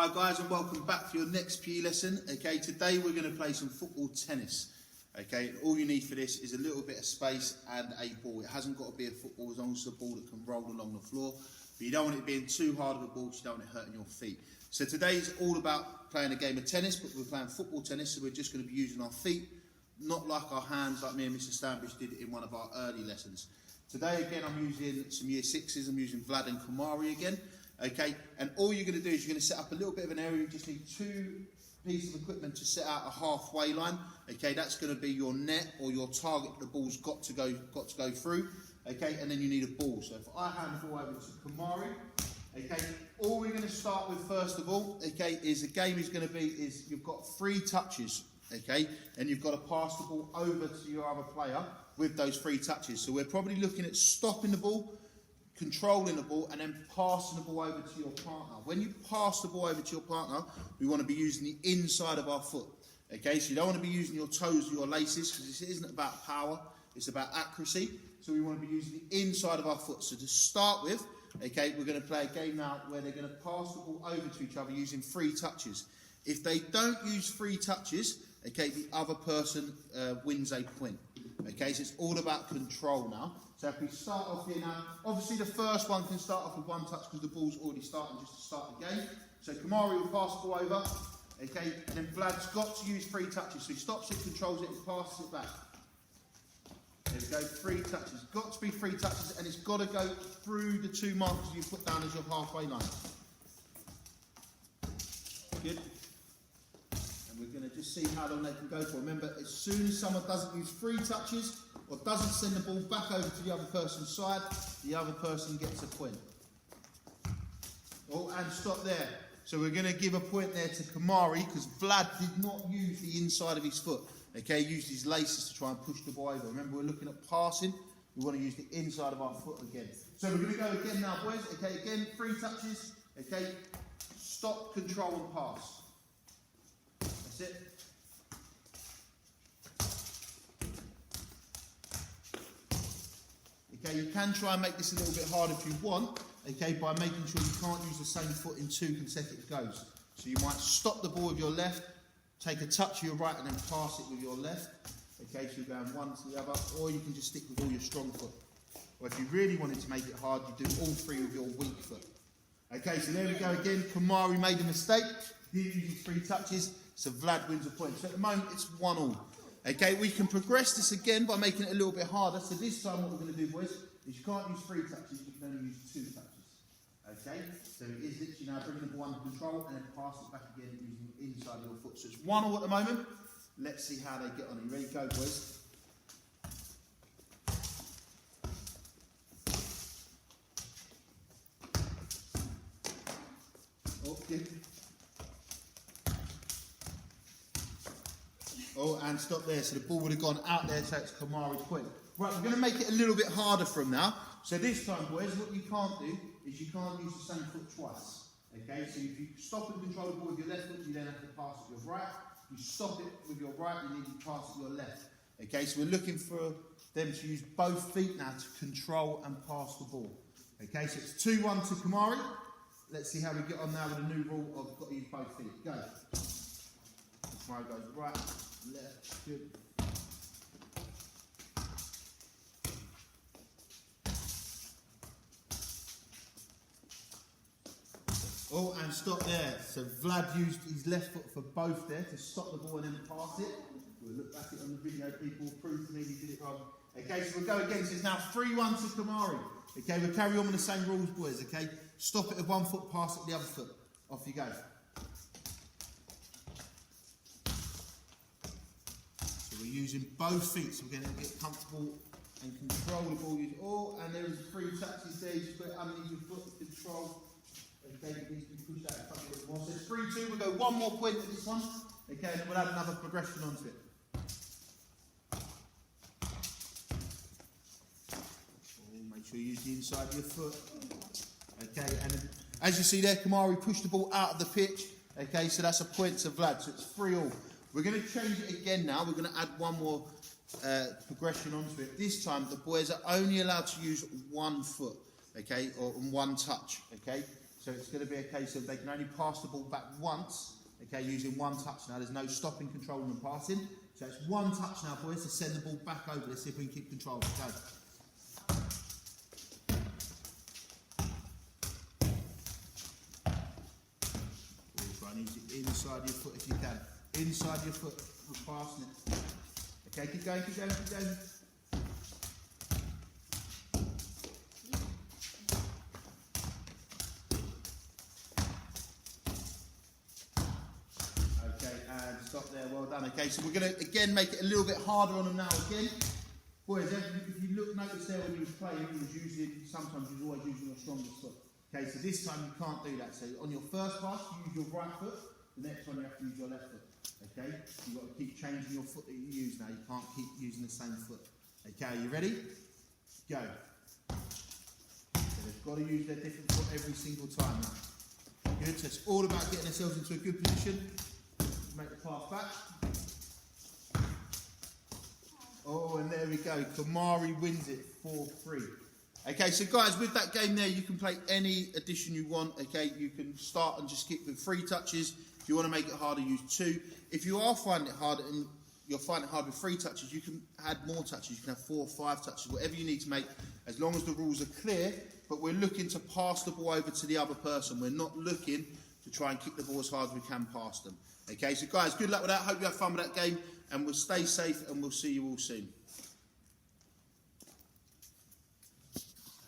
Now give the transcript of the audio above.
Hi guys, and welcome back for your next PE lesson. Okay, today we're going to play some football tennis. Okay, and all you need for this is a little bit of space and a ball. It hasn't got to be a football as long as it's a ball that can roll along the floor. But you don't want it being too hard of a ball, so you don't want it hurting your feet. So today is all about playing a game of tennis, but we're playing football tennis, so we're just going to be using our feet, not like our hands like me and Mr. Stanbridge did in one of our early lessons. Today again I'm using some year sixes. I'm using Vlad and Kamari again. Okay, and all you're going to do is you're going to set up a little bit of an area. You just need two pieces of equipment to set out a halfway line. Okay, that's going to be your net or your target the ball's got to go through. Okay, and then you need a ball. So if I hand the ball over to Kamari, okay, all we're going to start with first of all, okay, is the game is going to be you've got 3 touches, okay, and you've got to pass the ball over to your other player with those 3 touches. So we're probably looking at stopping the ball, controlling the ball, and then passing the ball over to your partner. When you pass the ball over to your partner, we want to be using the inside of our foot. Okay, so you don't want to be using your toes or your laces, because this isn't about power, it's about accuracy. So we want to be using the inside of our foot. So to start with, okay, we're going to play a game now where they're going to pass the ball over to each other using 3 touches. If they don't use 3 touches, okay, the other person wins a point. Okay, so it's all about control now. So if we start off here now, obviously the first one can start off with 1 touch because the ball's already starting just to start the game. So Kamari will pass the ball over, okay, and then Vlad's got to use 3 touches. So he stops it, controls it, and passes it back. There we go, 3 touches. Got to be 3 touches, and it's got to go through the 2 markers you put down as your halfway line. Good. And we're going to just see how long they can go for. Remember, as soon as someone doesn't use 3 touches, or doesn't send the ball back over to the other person's side, the other person gets a point. Oh, and stop there. So we're going to give a point there to Kamari because Vlad did not use the inside of his foot. Okay, he used his laces to try and push the ball over. Remember, we're looking at passing. We want to use the inside of our foot again. So we're going to go again now, boys. Okay, again, 3 touches. Okay, stop, control, and pass. That's it. Okay, you can try and make this a little bit harder if you want, okay, by making sure you can't use the same foot in 2 consecutive goes. So you might stop the ball with your left, take a touch of your right, and then pass it with your left. Okay, so you're going one to the other, or you can just stick with all your strong foot. Or if you really wanted to make it hard, you do all 3 with your weak foot. Okay, so there we go again. Kamari made a mistake. He used 3 touches, so Vlad wins a point. So at the moment, it's 1-1. Okay, we can progress this again by making it a little bit harder. So this time what we're going to do, boys, is you can't use 3 touches, you can only use 2 touches. Okay, so it is literally now bringing the ball under control and then pass it back again using the inside of your foot. So it's 1-1 at the moment. Let's see how they get on. Are you ready? Go, boys. Oh, good. Oh, and stop there. So the ball would have gone out there, so it's Kamari's point. Right, we're going to make it a little bit harder from now. So this time, boys, what you can't do is you can't use the same foot twice. Okay, so if you stop and control the ball with your left foot, you then have to pass it with your right. If you stop it with your right, you need to pass it with your left. Okay, so we're looking for them to use both feet now to control and pass the ball. Okay, so it's 2-1 to Kamari. Let's see how we get on now with the new rule of got to use both feet. Go. Kamari goes right. Left, good. Oh, and stop there. So Vlad used his left foot for both there to stop the ball and then pass it. We'll look back at it on the video, people will prove to me he did it wrong. Okay, so we'll go again. So it's now 3-1 to Kamari. Okay, we'll carry on with the same rules, boys, okay? Stop it with 1 foot, pass it with the other foot. Off you go. We're using both feet, so we're going to get comfortable and control the ball. Oh, and there's 3 touches there. You just put it underneath your foot to control. Okay, it needs to be pushed out a couple of more. So it's 3-2. We'll go 1 more point for this one. Okay, and then we'll add another progression onto it. Oh, make sure you use the inside of your foot. Okay, and then, as you see there, Kamari pushed the ball out of the pitch. Okay, so that's a point to Vlad. So it's 3-3. We're going to change it again now. We're going to add 1 more progression onto it. This time, the boys are only allowed to use 1 foot, okay, or 1 touch, okay? So So it's going to be a case of they can only pass the ball back once, okay, using one touch now. There's no stopping, controlling and passing. So it's one touch now, boys, to send the ball back over. Let's see if we can keep control. Go. Try and use it inside your foot if you can. Inside your foot, we're passing it. Okay, keep going, keep going, keep going. Stop there, well done. Okay, so we're going to again make it a little bit harder on them now again. Boys, if you notice there when you was playing, you was sometimes you was always using your strongest foot. Okay, so this time you can't do that. So on your first pass, you use your right foot. The next one you have to use your left foot. Okay, you've got to keep changing your foot that you use now. You can't keep using the same foot. Okay, are you ready? Go. So they've got to use their different foot every single time now. Good, so it's all about getting ourselves into a good position. Make the pass back. Oh, and there we go. Kamari wins it 4-3. Okay, so guys, with that game there, you can play any addition you want. Okay, you can start and just keep with 3 touches. If you want to make it harder, use 2. If you are finding it hard and you're finding it hard with 3 touches, you can add more touches. You can have 4 or 5 touches, whatever you need to make, as long as the rules are clear. But we're looking to pass the ball over to the other person. We're not looking to try and kick the ball as hard as we can past them. Okay, so guys, good luck with that. Hope you have fun with that game, and we'll stay safe, and we'll see you all soon.